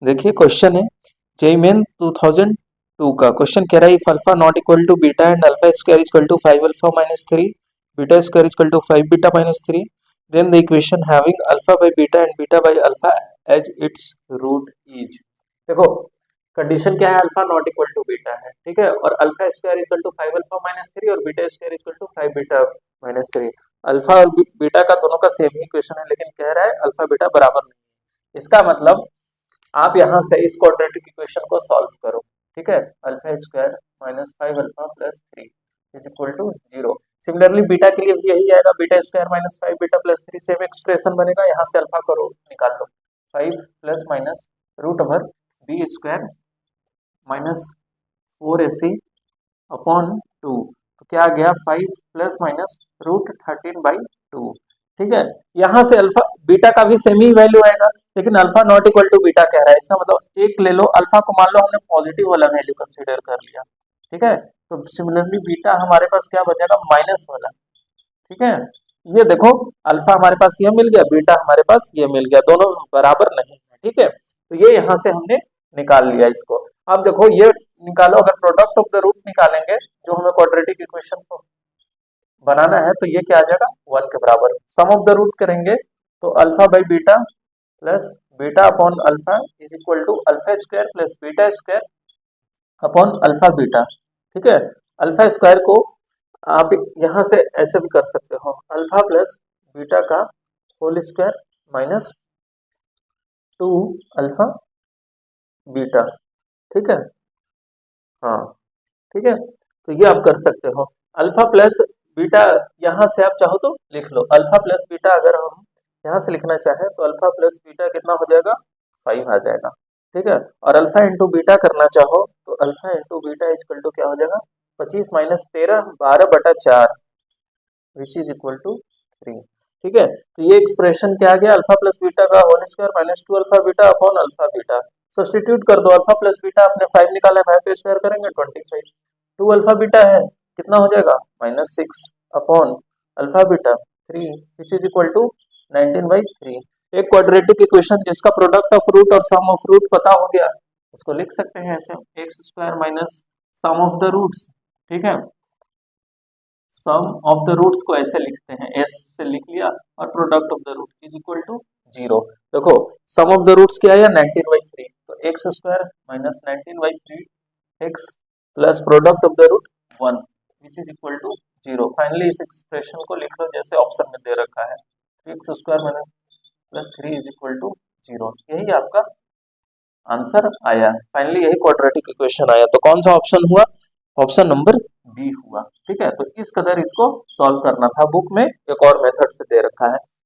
देखिए क्वेश्चन है JEE main 2002 का क्वेश्चन कह रहा है if alpha not equal to beta and alpha square equal to 5 alpha minus 3 beta square equal to 5 beta minus 3 then the equation having alpha by beta and beta by alpha as its root is. देखो condition क्या है, alpha not equal to beta है, ठीक है, और alpha square equal to 5 alpha minus 3 और beta square equal to 5 beta minus 3। Alpha और beta का दोनों का सेम ही इक्वेशन है, लेकिन कह रहा है अल्फा बीटा बराबर नहीं है। इसका मतलब आप यहाँ से इस क्वाड्रेटिक इक्वेशन को सॉल्व करो, ठीक है, alpha square minus 5 alpha plus 3 is equal to 0। Similarly beta के लिए भी यही आएगा, beta square minus 5 beta plus 3 same expression बनेगा। यहाँ से अल्फा करो निकाल लो, 5 plus minus root over B square minus 4ac upon 2, तो क्या आ गया 5 प्लस माइनस रूट 13/2, ठीक है। यहाँ से अल्फा बीटा का भी सेम ही वैल्यू आएगा, लेकिन alpha not equal to beta कह रहा है, इसका मतलब एक ले लो, अल्फा को मान लो हमने पॉजिटिव वाला वैल्यू कंसीडर कर लिया, ठीक है, तो सिमिलरली बीटा हमारे पास क्या बचेगा माइनस वाला, ठीक है। ये देखो अल्फा हमारे पास ये मिल गया, बीटा हमारे पास ये मिल गया, दोनों बराबर नहीं है, ठीक है, तो ये यहाँ से हमने निकाल लिया इसको। अब देखो ये निकालो, अगर प्रोडक्ट ऑफ द रूट निकालेंगे जो हमें क्वाड्रेटिक इक्वेशन को बनाना है, तो ये क्या आ जाएगा 1 के बराबर। सम ऑफ द रूट करेंगे तो alpha by beta plus beta upon alpha is equal to alpha square plus beta square upon alpha beta, ठीक है। अल्फा स्क्वायर को आप यहाँ से ऐसे भी कर सकते हो, अल्फा प्लस बीटा का whole square minus 2 alpha beta, ठीक है, हाँ ठीक है, तो ये आप कर सकते हो। अल्फा प्लस बीटा यहाँ से आप चाहो तो लिख लो, अल्फा प्लस बीटा अगर हम यहाँ से लिखना चाहें तो अल्फा प्लस बीटा कितना हो जाएगा 5 आ जाएगा, ठीक है, और अल्फा इंटू बीटा करना चाहो तो alpha into beta equal to क्या हो जाएगा 25 minus 13 12/4 which is equal to 3, ठीक है। तो ये एक्सप्रेशन क्या आ गया, अल्फा प्लस बीटा का whole square minus 2 alpha beta upon alpha beta. Substitute कर दो, अल्फा प्लस बीटा आपने 5 निकाला है, 5 पे स्क्वायर करेंगे 25, 2 अल्फा बीटा है कितना हो जाएगा minus 6 upon alpha beta 3 which is equal to 19/3। एक क्वाड्रेटिक इक्वेशन जिसका प्रोडक्ट ऑफ रूट और सम ऑफ रूट पता हो गया, इसको लिख सकते हैं ऐसे, X square minus sum of the roots, ठीक है, सम ऑफ द रूट्स को ऐसे लिखते हैं, एस से लिख लिया, और product of the root is equal to 0। देखो सम ऑफ द रूट्स क्या है 19/3, तो X square minus 19/3 X plus product of the root 1 which is equal to 0। Finally इस एक्सप्रेशन को लिख लो जैसे ऑप्शन में दे रखा है, X square minus plus 3 is equal to 0, यही आपका आंसर आया। फाइनली यही क्वाड्रेटिक इक्वेशन आया, तो कौन सा ऑप्शन हुआ, ऑप्शन नंबर बी हुआ, ठीक है। तो इस कदर इसको सॉल्व करना था, बुक में एक और मेथड से दे रखा है।